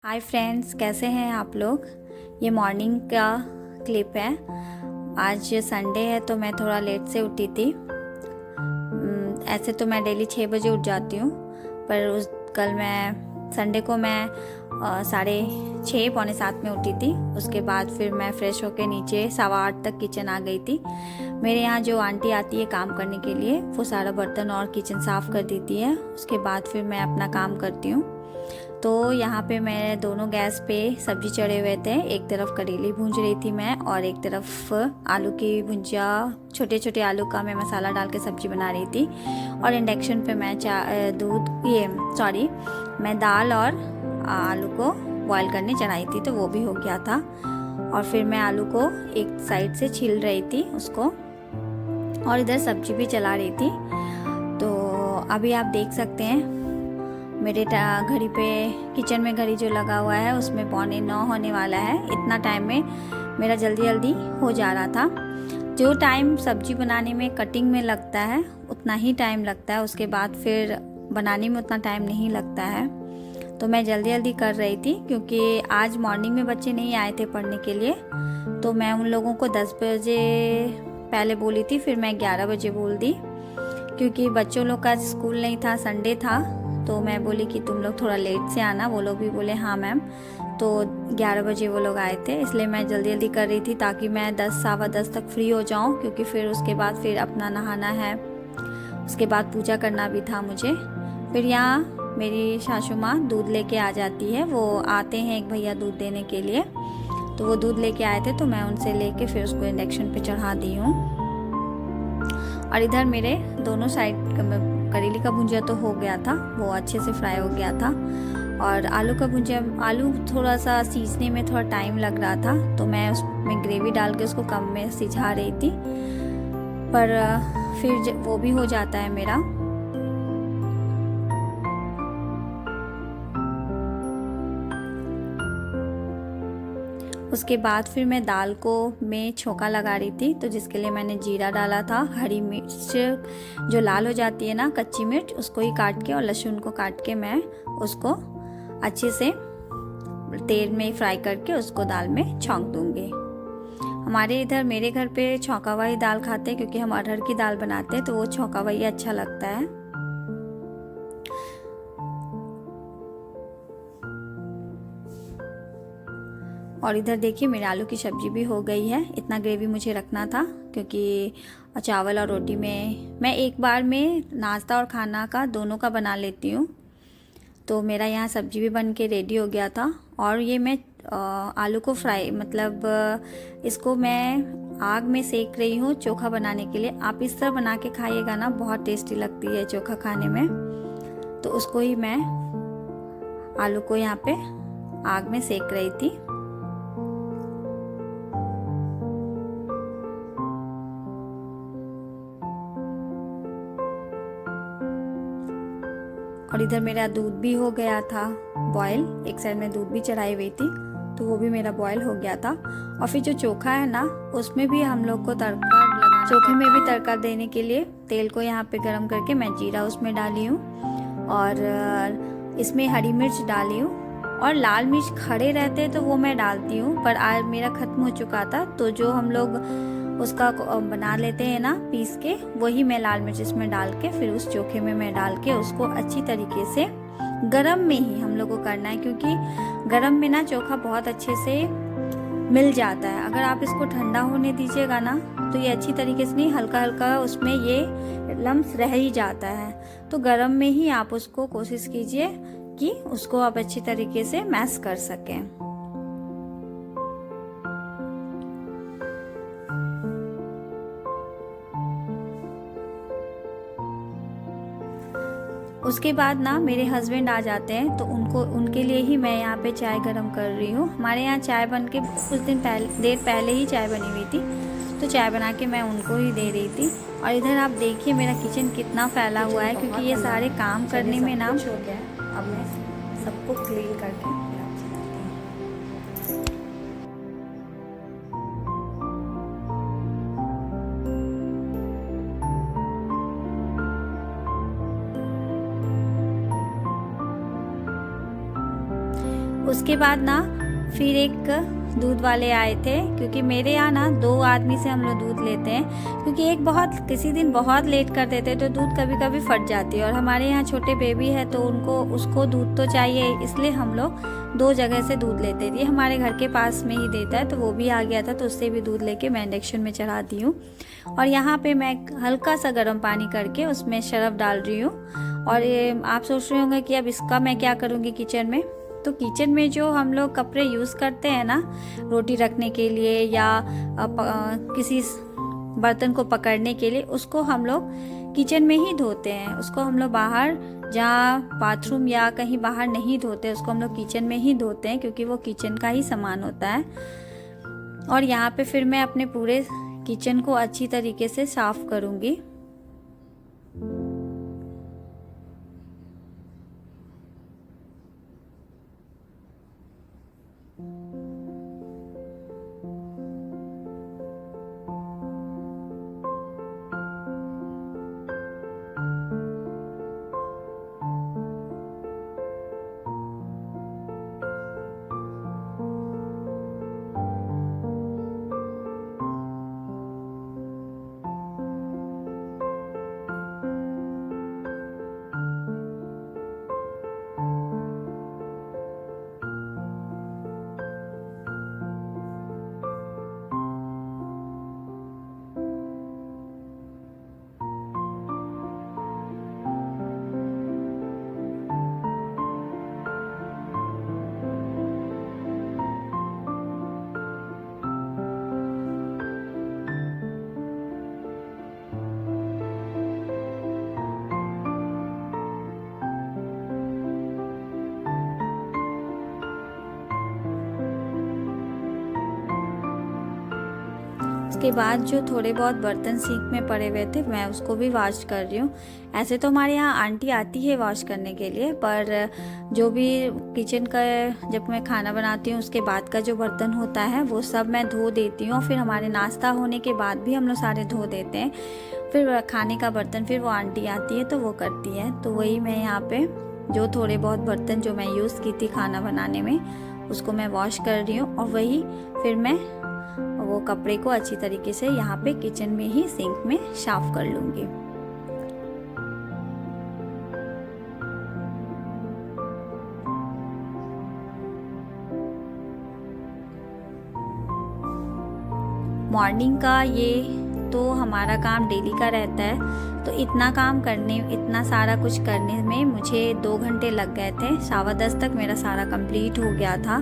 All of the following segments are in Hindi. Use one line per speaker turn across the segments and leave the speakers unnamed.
हाय फ्रेंड्स, कैसे हैं आप लोग। ये मॉर्निंग का क्लिप है। आज संडे है तो मैं थोड़ा लेट से उठी थी। ऐसे तो मैं डेली 6 बजे उठ जाती हूँ, पर कल मैं संडे को मैं 6:30 पौने 7 में उठी थी। उसके बाद फिर मैं फ़्रेश होकर नीचे 7:15 तक किचन आ गई थी। मेरे यहाँ जो आंटी आती है काम करने के लिए, वो सारा बर्तन और किचन साफ़ कर देती है। उसके बाद फिर मैं अपना काम करती हूँ। तो यहाँ पे मैं दोनों गैस पे सब्जी चढ़े हुए थे। एक तरफ करेली भूंज रही थी मैं, और एक तरफ आलू की भुजिया, छोटे छोटे आलू का मैं मसाला डाल के सब्जी बना रही थी। और इंडक्शन पे मैं मैं दाल और आलू को बॉईल करने चढ़ाई थी, तो वो भी हो गया था। और फिर मैं आलू को एक साइड से छील रही थी उसको, और इधर सब्जी भी चला रही थी। तो अभी आप देख सकते हैं मेरे घड़ी पे, किचन में घड़ी जो लगा हुआ है उसमें 8:45 होने वाला है। इतना टाइम में मेरा जल्दी जल्दी हो जा रहा था। जो टाइम सब्जी बनाने में, कटिंग में लगता है, उतना ही टाइम लगता है। उसके बाद फिर बनाने में उतना टाइम नहीं लगता है। तो मैं जल्दी जल्दी कर रही थी, क्योंकि आज मॉर्निंग में बच्चे नहीं आए थे पढ़ने के लिए। तो मैं उन लोगों को 10 बजे पहले बोली थी, फिर मैं 11 बजे बोल दी, क्योंकि बच्चों लोग का स्कूल नहीं था, संडे था। तो मैं बोली कि तुम लोग थोड़ा लेट से आना। वो लोग भी बोले हाँ मैम। तो 11 बजे वो लोग आए थे, इसलिए मैं जल्दी जल्दी कर रही थी ताकि मैं 10 सवा 10 तक फ्री हो जाऊं, क्योंकि फिर उसके बाद फिर अपना नहाना है। उसके बाद पूजा करना भी था मुझे। फिर यहाँ मेरी सासू माँ दूध लेके आ जाती है। वो आते हैं एक भैया दूध देने के लिए, तो वो दूध लेके आए थे, तो मैं उनसे लेके फिर उसको इंडक्शन पे चढ़ा दी हूँ। और इधर मेरे दोनों साइड करेली का भुंजिया तो हो गया था, वो अच्छे से फ्राई हो गया था। और आलू का भुंजिया, आलू थोड़ा सा सीजने में थोड़ा टाइम लग रहा था, तो मैं उसमें ग्रेवी डाल के उसको कम में सिझा रही थी। पर फिर वो भी हो जाता है मेरा। उसके बाद फिर मैं दाल को में छोंका लगा रही थी, तो जिसके लिए मैंने जीरा डाला था। हरी मिर्च जो लाल हो जाती है ना, कच्ची मिर्च, उसको ही काट के, और लहसुन को काट के मैं उसको अच्छे से तेल में फ्राई करके उसको दाल में छौंक दूंगी। हमारे इधर, मेरे घर पे छौंका हुआ ही दाल खाते हैं, क्योंकि हम अरहर की दाल बनाते हैं, तो वो छौंका हुआ ही अच्छा लगता है। और इधर देखिए मेरे आलू की सब्जी भी हो गई है। इतना ग्रेवी मुझे रखना था, क्योंकि चावल और रोटी में मैं एक बार में नाश्ता और खाना का दोनों का बना लेती हूँ। तो मेरा यहाँ सब्जी भी बन के रेडी हो गया था। और ये मैं आलू को फ्राई, मतलब इसको मैं आग में सेक रही हूँ चोखा बनाने के लिए। आप इस तरह बना के खाइएगा ना, बहुत टेस्टी लगती है चोखा खाने में। तो उसको ही मैं, आलू को यहाँ पे आग में सेक रही थी। और इधर मेरा दूध भी हो गया था बॉयल। एक साइड में दूध भी चढ़ाई हुई थी, तो वो भी मेरा बॉयल हो गया था। और फिर जो चोखा है ना, उसमें भी हम लोग को तड़का लगाना, चोखे में भी तड़का देने के लिए तेल को यहाँ पे गरम करके मैं जीरा उसमें डाली हूँ, और इसमें हरी मिर्च डाली हूँ। और लाल मिर्च खड़े रहते तो वो मैं डालती हूँ, पर आज मेरा ख़त्म हो चुका था, तो जो हम लोग उसका बना लेते हैं ना पीस के, वही मैं लाल मिर्च इसमें डाल के फिर उस चोखे में मैं डाल के उसको अच्छी तरीके से गरम में ही हम लोग को करना है, क्योंकि गरम में ना चोखा बहुत अच्छे से मिल जाता है। अगर आप इसको ठंडा होने दीजिएगा ना, तो ये अच्छी तरीके से नहीं, हल्का हल्का उसमें ये लम्स रह ही जाता है। तो गरम में ही आप उसको कोशिश कीजिए कि उसको आप अच्छी तरीके से मैश कर सकें। उसके बाद ना मेरे हस्बैंड आ जाते हैं, तो उनके लिए ही मैं यहाँ पे चाय गरम कर रही हूँ। हमारे यहाँ चाय बन के कुछ देर पहले ही चाय बनी हुई थी, तो चाय बना के मैं उनको ही दे रही थी। और इधर आप देखिए मेरा किचन कितना फैला हुआ है, क्योंकि ये सारे काम करने में ना,
हो गया। अब मैं सबको क्लीन करके
उसके बाद ना फिर एक दूध वाले आए थे, क्योंकि मेरे यहाँ ना 2 आदमी से हम लोग दूध लेते हैं, क्योंकि एक किसी दिन बहुत लेट कर देते तो दूध कभी कभी फट जाती है, और हमारे यहाँ छोटे बेबी है तो उसको दूध तो चाहिए, इसलिए हम लोग 2 जगह से दूध लेते थे। हमारे घर के पास में ही देता है, तो वो भी आ गया था, तो उससे भी दूध लेके मैं इंडक्शन में चढ़ा दी हूँ। और यहाँ पे मैं हल्का सा गर्म पानी करके उसमें शर्फ डाल रही हूँ। और आप सोच रहे होंगे कि अब इसका मैं क्या करूँगी किचन में। तो किचन में जो हम लोग कपड़े यूज़ करते हैं ना रोटी रखने के लिए या किसी बर्तन को पकड़ने के लिए, उसको हम लोग किचन में ही धोते हैं। उसको हम लोग बाहर, जहाँ बाथरूम या कहीं बाहर नहीं धोते, उसको हम लोग किचन में ही धोते हैं, क्योंकि वो किचन का ही सामान होता है। और यहाँ पे फिर मैं अपने पूरे किचन को अच्छी तरीके से साफ करूँगी। उसके बाद जो थोड़े बहुत बर्तन सिंक में पड़े हुए थे, मैं उसको भी वॉश कर रही हूँ। ऐसे तो हमारे यहाँ आंटी आती है वॉश करने के लिए, पर जो भी किचन का जब मैं खाना बनाती हूँ उसके बाद का जो बर्तन होता है वो सब मैं धो देती हूँ। फिर हमारे नाश्ता होने के बाद भी हम लोग सारे धो देते हैं। फिर खाने का बर्तन फिर वो आंटी आती है तो वो करती है। तो वही मैं यहाँ पे जो थोड़े बहुत बर्तन जो मैं यूज़ की थी खाना बनाने में, उसको मैं वॉश कर रही हूँ। और वही फिर मैं वो कपड़े को अच्छी तरीके से यहाँ पे किचन में ही सिंक में साफ कर लूँगी। मॉर्निंग का ये तो हमारा काम डेली का रहता है, तो इतना सारा कुछ करने में मुझे 2 घंटे लग गए थे। 10:15 तक मेरा सारा कंप्लीट हो गया था।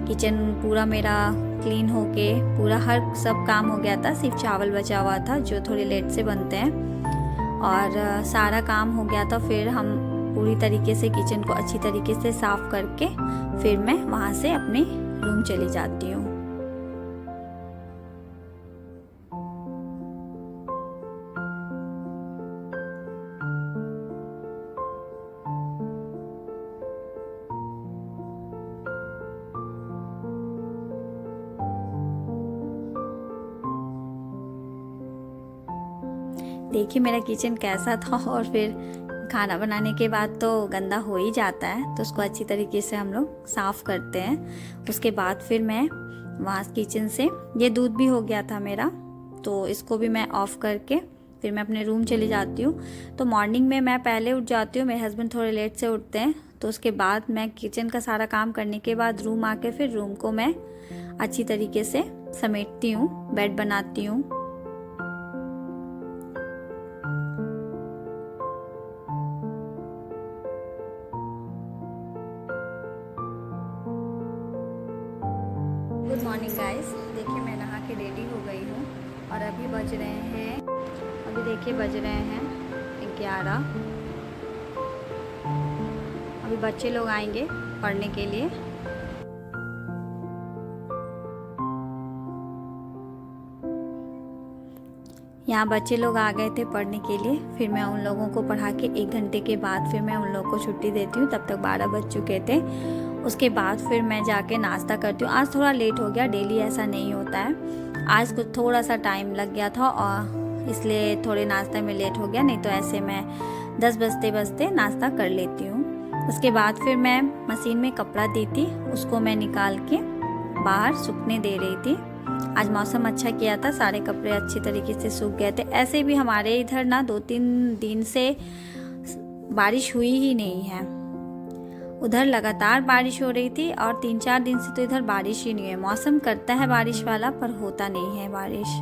किचन पूरा मेरा क्लीन होके पूरा हर सब काम हो गया था, सिर्फ चावल बचा हुआ था जो थोड़े लेट से बनते हैं, और सारा काम हो गया था। फिर हम पूरी तरीके से किचन को अच्छी तरीके से साफ करके फिर मैं वहाँ से अपने रूम चली जाती हूँ। देखिए मेरा किचन कैसा था। और फिर खाना बनाने के बाद तो गंदा हो ही जाता है, तो उसको अच्छी तरीके से हम लोग साफ़ करते हैं। उसके बाद फिर मैं वहाँ किचन से, ये दूध भी हो गया था मेरा, तो इसको भी मैं ऑफ़ करके फिर मैं अपने रूम चली जाती हूँ। तो मॉर्निंग में मैं पहले उठ जाती हूँ, मेरे हस्बैंड थोड़े लेट से उठते हैं। तो उसके बाद मैं किचन का सारा काम करने के बाद रूम आके फिर रूम को मैं अच्छी तरीके से समेटती हूँ, बेड बनाती हूँ। गुड मॉर्निंग गाइस, देखिए मैं नहा के रेडी हो गई हूँ और अभी बज रहे हैं 11। अभी बच्चे लोग आएंगे पढ़ने के लिए। यहाँ बच्चे लोग आ गए थे पढ़ने के लिए, फिर मैं उन लोगों को पढ़ा के 1 घंटे के बाद फिर मैं उन लोगों को छुट्टी देती हूँ। तब तक 12 बज चुके थे। उसके बाद फिर मैं जाके नाश्ता करती हूँ। आज थोड़ा लेट हो गया, डेली ऐसा नहीं होता है। आज कुछ थोड़ा सा टाइम लग गया था और इसलिए थोड़े नाश्ते में लेट हो गया, नहीं तो ऐसे मैं 10 बजते नाश्ता कर लेती हूँ। उसके बाद फिर मैं मशीन में कपड़ा दी थी, उसको मैं निकाल के बाहर सूखने दे रही थी। आज मौसम अच्छा किया था, सारे कपड़े अच्छी तरीके से सूख गए थे। ऐसे भी हमारे इधर ना 2-3 दिन से बारिश हुई ही नहीं है। उधर लगातार बारिश हो रही थी और 3-4 दिन से तो इधर बारिश ही नहीं है। मौसम करता है बारिश वाला पर होता नहीं है बारिश।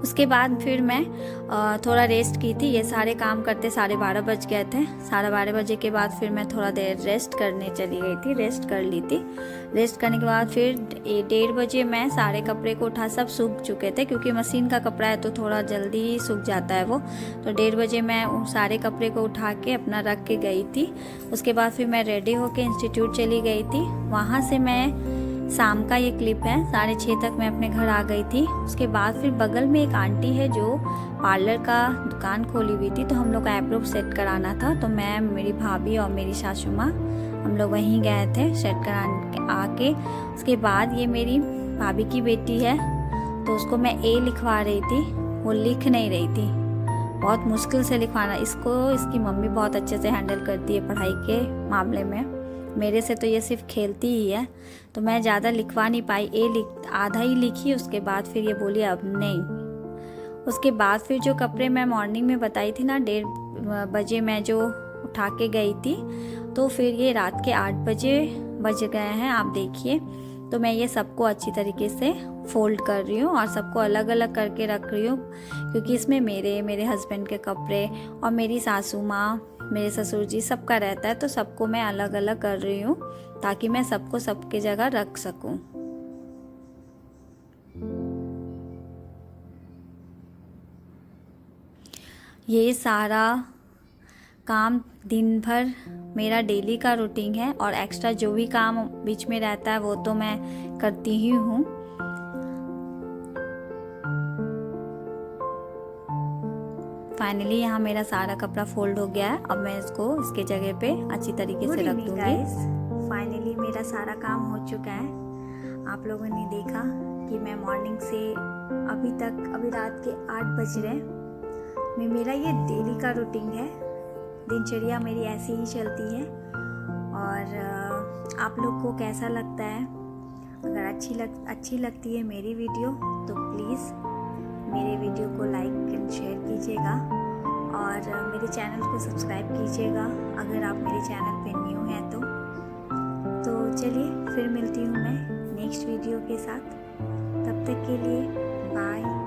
उसके बाद फिर मैं थोड़ा रेस्ट की थी। ये सारे काम करते 12:30 बज गए थे। 12:30 बजे के बाद फिर मैं थोड़ा देर रेस्ट करने चली गई थी, रेस्ट कर ली थी। रेस्ट करने के बाद फिर 1:30 बजे मैं सारे कपड़े को उठा, सब सूख चुके थे क्योंकि मशीन का कपड़ा है तो थोड़ा जल्दी ही सूख जाता है वो। तो 1:30 बजे मैं उन सारे कपड़े को उठा के अपना रख के गई थी। उसके बाद फिर मैं रेडी होके इंस्टीट्यूट चली गई थी। वहाँ से मैं शाम का ये क्लिप है, 6:30 तक मैं अपने घर आ गई थी। उसके बाद फिर बगल में एक आंटी है जो पार्लर का दुकान खोली हुई थी, तो हम लोग का आईब्रो सेट कराना था। तो मैं, मेरी भाभी और मेरी सासू माँ, हम लोग वहीं गए थे सेट कराने आके। उसके बाद ये मेरी भाभी की बेटी है, तो उसको मैं ए लिखवा रही थी, वो लिख नहीं रही थी। बहुत मुश्किल से लिखवाना इसको, इसकी मम्मी बहुत अच्छे से हैंडल करती है पढ़ाई के मामले में। मेरे से तो ये सिर्फ खेलती ही है, तो मैं ज़्यादा लिखवा नहीं पाई। आधा ही लिखी, उसके बाद फिर ये बोली अब नहीं। उसके बाद फिर जो कपड़े मैं मॉर्निंग में बताई थी ना, 1:30 बजे मैं जो उठा के गई थी, तो फिर ये रात के 8 बजे बज गए हैं, आप देखिए। तो मैं ये सबको अच्छी तरीके से फोल्ड कर रही हूँ और सबको अलग अलग करके रख रही हूँ, क्योंकि इसमें मेरे हस्बैंड के कपड़े और मेरी सासू माँ, मेरे ससुर जी सबका रहता है, तो सबको मैं अलग अलग कर रही हूँ ताकि मैं सबको सबके जगह रख सकूँ। ये सारा काम दिन भर मेरा डेली का रूटीन है और एक्स्ट्रा जो भी काम बीच में रहता है वो तो मैं करती ही हूँ। फाइनली यहाँ मेरा सारा कपड़ा फोल्ड हो गया है। अब मैं इसको इसके जगह पे अच्छी तरीके से रख दूँगी। फाइनली मेरा सारा काम हो चुका है। आप लोगों ने देखा कि मैं मॉर्निंग से अभी रात के 8 बज रहे हैं, मेरा ये डेली का रूटीन है। दिनचर्या मेरी ऐसी ही चलती है। और आप लोग को कैसा लगता है? अगर अच्छी लगती है मेरी वीडियो तो प्लीज़ मेरे वीडियो को लाइक एंड शेयर कीजिएगा और मेरे चैनल को सब्सक्राइब कीजिएगा अगर आप मेरे चैनल पे न्यू हैं तो चलिए फिर मिलती हूँ मैं नेक्स्ट वीडियो के साथ। तब तक के लिए बाय।